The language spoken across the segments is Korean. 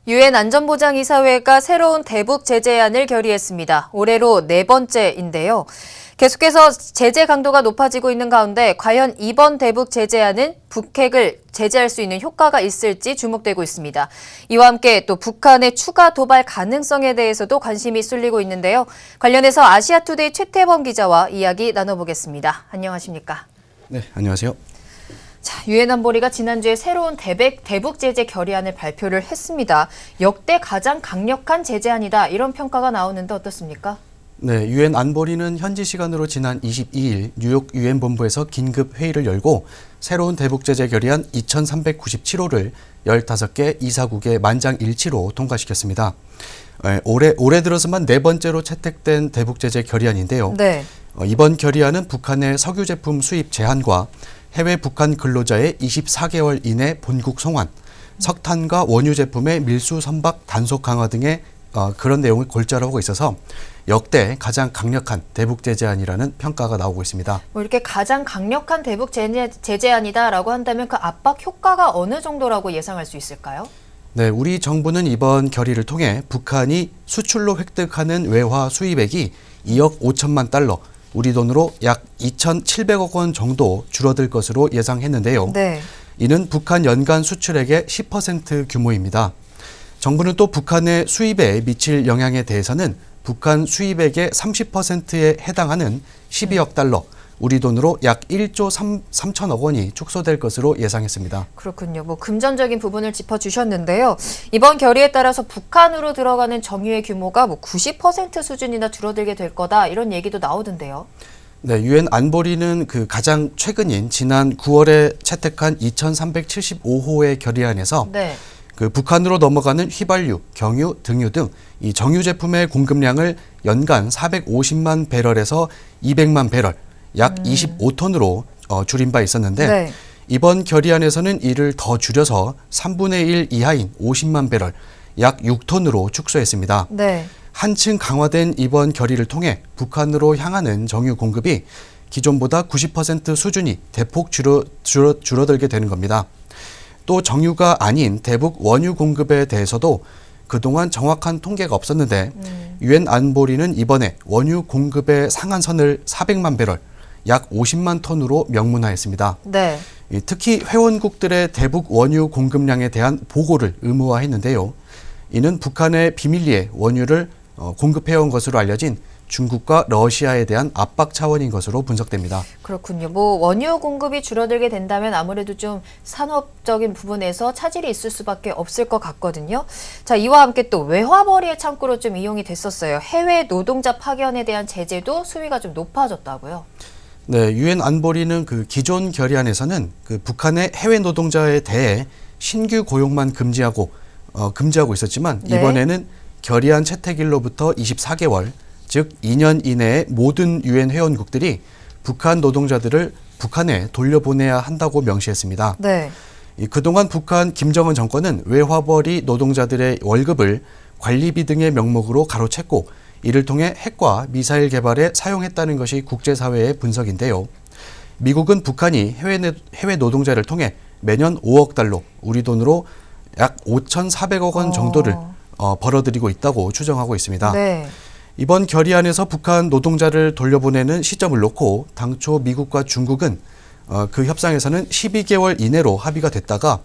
유엔 안전보장이사회가 새로운 대북 제재안을 결의했습니다. 올해로 4번째인데요. 계속해서 제재 강도가 높아지고 있는 가운데 과연 이번 대북 제재안은 북핵을 제재할 수 있는 효과가 있을지 주목되고 있습니다. 이와 함께 또 북한의 추가 도발 가능성에 대해서도 관심이 쏠리고 있는데요. 관련해서 아시아투데이 최태범 기자와 이야기 나눠보겠습니다. 안녕하십니까? 네, 안녕하세요. 자, 유엔 안보리가 지난주에 새로운 대북 제재 결의안을 발표를 했습니다. 역대 가장 강력한 제재안이다, 이런 평가가 나오는데 어떻습니까? 네, 유엔 안보리는 현지 시간으로 지난 22일 뉴욕 유엔 본부에서 긴급 회의를 열고 새로운 대북 제재 결의안 2397호를 15개 이사국의 만장일치로 통과시켰습니다. 올해 들어서만 4번째로 채택된 대북 제재 결의안인데요. 네. 이번 결의안은 북한의 석유 제품 수입 제한과 해외 북한 근로자의 24개월 이내 본국 송환, 석탄과 원유 제품의 밀수 선박 단속 강화 등의 그런 내용을 골자로 하고 있어서 역대 가장 강력한 대북 제재안이라는 평가가 나오고 있습니다. 이렇게 가장 강력한 대북 제재안이다라고 한다면 그 압박 효과가 어느 정도라고 예상할 수 있을까요? 네, 우리 정부는 이번 결의를 통해 북한이 수출로 획득하는 외화 수입액이 2억 5천만 달러, 우리 돈으로 약 2,700억 원 정도 줄어들 것으로 예상했는데요. 네. 이는 북한 연간 수출액의 10% 규모입니다. 정부는 또 북한의 수입에 미칠 영향에 대해서는 북한 수입액의 30%에 해당하는 12억 달러, 우리 돈으로 약 1조 3천억 원이 축소될 것으로 예상했습니다. 그렇군요. 금전적인 부분을 짚어주셨는데요. 이번 결의에 따라서 북한으로 들어가는 정유의 규모가 90% 수준이나 줄어들게 될 거다, 이런 얘기도 나오던데요. 네, 유엔 안보리는 가장 최근인 지난 9월에 채택한 2375호의 결의안에서 네. 북한으로 넘어가는 휘발유, 경유, 등유 등 이 정유 제품의 공급량을 연간 450만 배럴에서 200만 배럴, 약 25톤으로 줄인 바 있었는데 네. 이번 결의안에서는 이를 더 줄여서 3분의 1 이하인 50만 배럴, 약 6톤으로 축소했습니다. 네. 한층 강화된 이번 결의를 통해 북한으로 향하는 정유 공급이 기존보다 90% 수준이 대폭 줄어들게 되는 겁니다. 또 정유가 아닌 대북 원유 공급에 대해서도 그동안 정확한 통계가 없었는데 유엔 안보리는 이번에 원유 공급의 상한선을 400만 배럴, 약 50만 톤으로 명문화했습니다. 네. 특히 회원국들의 대북 원유 공급량에 대한 보고를 의무화했는데요. 이는 북한의 비밀리에 원유를 공급해온 것으로 알려진 중국과 러시아에 대한 압박 차원인 것으로 분석됩니다. 그렇군요. 원유 공급이 줄어들게 된다면 아무래도 좀 산업적인 부분에서 차질이 있을 수밖에 없을 것 같거든요. 자, 이와 함께 또 외화벌이의 창구로 좀 이용이 됐었어요. 해외 노동자 파견에 대한 제재도 수위가 좀 높아졌다고요. 네, 유엔 안보리는 기존 결의안에서는 북한의 해외 노동자에 대해 신규 고용만 금지하고 있었지만 네. 이번에는 결의안 채택일로부터 24개월, 즉 2년 이내에 모든 유엔 회원국들이 북한 노동자들을 북한에 돌려보내야 한다고 명시했습니다. 네. 그동안 북한 김정은 정권은 외화벌이 노동자들의 월급을 관리비 등의 명목으로 가로챘고 이를 통해 핵과 미사일 개발에 사용했다는 것이 국제사회의 분석인데요. 미국은 북한이 해외 노동자를 통해 매년 5억 달러, 우리 돈으로 약 5,400억 원 정도를 벌어들이고 있다고 추정하고 있습니다. 네. 이번 결의안에서 북한 노동자를 돌려보내는 시점을 놓고 당초 미국과 중국은 그 협상에서는 12개월 이내로 합의가 됐다가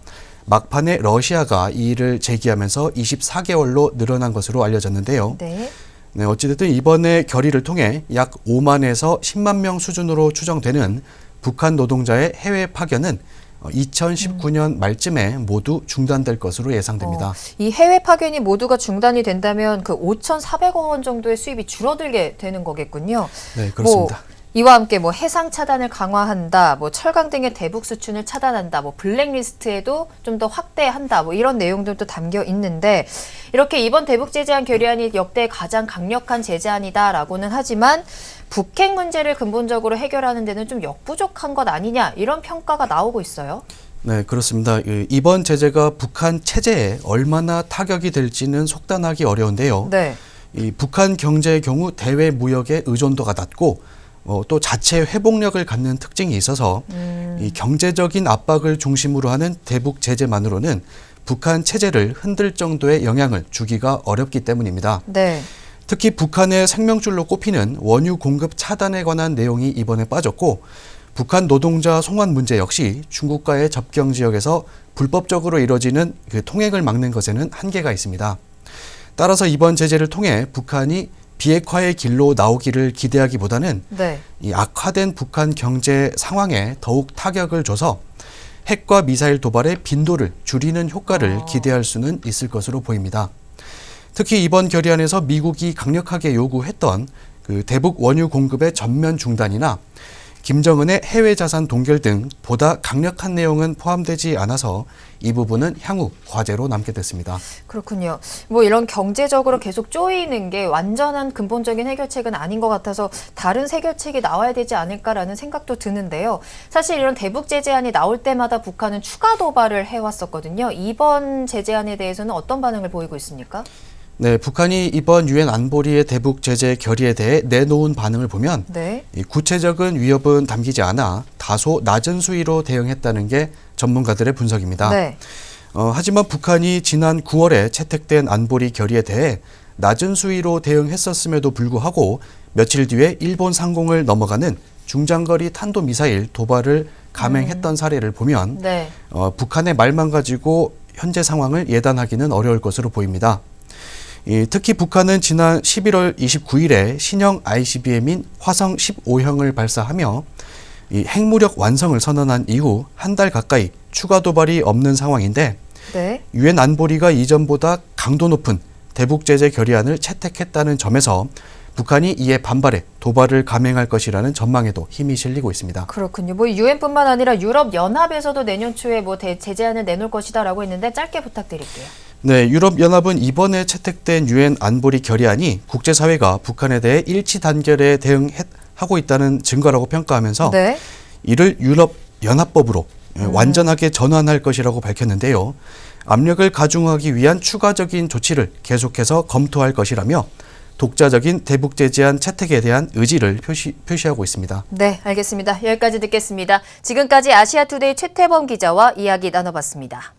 막판에 러시아가 이 일을 제기하면서 24개월로 늘어난 것으로 알려졌는데요. 네. 네, 어찌됐든 이번에 결의를 통해 약 5만에서 10만 명 수준으로 추정되는 북한 노동자의 해외 파견은 2019년 말쯤에 모두 중단될 것으로 예상됩니다. 이 해외 파견이 모두가 중단이 된다면 5,400억 원 정도의 수입이 줄어들게 되는 거겠군요. 네, 그렇습니다. 이와 함께 해상 차단을 강화한다, 철강 등의 대북 수출을 차단한다, 블랙리스트에도 좀 더 확대한다, 이런 내용들도 담겨 있는데 이렇게 이번 대북 제재안 결의안이 역대 가장 강력한 제재안이다라고는 하지만 북핵 문제를 근본적으로 해결하는 데는 좀 역부족한 것 아니냐, 이런 평가가 나오고 있어요. 네, 그렇습니다. 이번 제재가 북한 체제에 얼마나 타격이 될지는 속단하기 어려운데요. 네. 이 북한 경제의 경우 대외 무역의 의존도가 낮고 또 자체 회복력을 갖는 특징이 있어서 이 경제적인 압박을 중심으로 하는 대북 제재만으로는 북한 체제를 흔들 정도의 영향을 주기가 어렵기 때문입니다. 네. 특히 북한의 생명줄로 꼽히는 원유 공급 차단에 관한 내용이 이번에 빠졌고 북한 노동자 송환 문제 역시 중국과의 접경 지역에서 불법적으로 이뤄지는 그 통행을 막는 것에는 한계가 있습니다. 따라서 이번 제재를 통해 북한이 비핵화의 길로 나오기를 기대하기보다는 네. 이 악화된 북한 경제 상황에 더욱 타격을 줘서 핵과 미사일 도발의 빈도를 줄이는 효과를 기대할 수는 있을 것으로 보입니다. 특히 이번 결의안에서 미국이 강력하게 요구했던 그 대북 원유 공급의 전면 중단이나 김정은의 해외 자산 동결 등 보다 강력한 내용은 포함되지 않아서 이 부분은 향후 과제로 남게 됐습니다. 그렇군요. 뭐 이런 경제적으로 계속 쪼이는 게 완전한 근본적인 해결책은 아닌 것 같아서 다른 해결책이 나와야 되지 않을까라는 생각도 드는데요. 사실 이런 대북 제재안이 나올 때마다 북한은 추가 도발을 해왔었거든요. 이번 제재안에 대해서는 어떤 반응을 보이고 있습니까? 네, 북한이 이번 유엔 안보리의 대북 제재 결의에 대해 내놓은 반응을 보면 네. 이 구체적인 위협은 담기지 않아 다소 낮은 수위로 대응했다는 게 전문가들의 분석입니다. 네. 하지만 북한이 지난 9월에 채택된 안보리 결의에 대해 낮은 수위로 대응했었음에도 불구하고 며칠 뒤에 일본 상공을 넘어가는 중장거리 탄도미사일 도발을 감행했던 사례를 보면 네. 북한의 말만 가지고 현재 상황을 예단하기는 어려울 것으로 보입니다. 특히 북한은 지난 11월 29일에 신형 ICBM인 화성 15형을 발사하며 이 핵무력 완성을 선언한 이후 한 달 가까이 추가 도발이 없는 상황인데 네. 유엔 안보리가 이전보다 강도 높은 대북 제재 결의안을 채택했다는 점에서 북한이 이에 반발해 도발을 감행할 것이라는 전망에도 힘이 실리고 있습니다. 그렇군요. 뭐 유엔뿐만 아니라 유럽 연합에서도 내년 초에 뭐 제재안을 내놓을 것이다라고 했는데 짧게 부탁드릴게요. 네, 유럽연합은 이번에 채택된 유엔 안보리 결의안이 국제사회가 북한에 대해 일치 단결에 대응하고 있다는 증거라고 평가하면서 네. 이를 유럽연합법으로 완전하게 전환할 것이라고 밝혔는데요. 압력을 가중하기 위한 추가적인 조치를 계속해서 검토할 것이라며 독자적인 대북 제재안 채택에 대한 의지를 표시하고 있습니다. 네, 알겠습니다. 여기까지 듣겠습니다. 지금까지 아시아투데이 최태범 기자와 이야기 나눠봤습니다.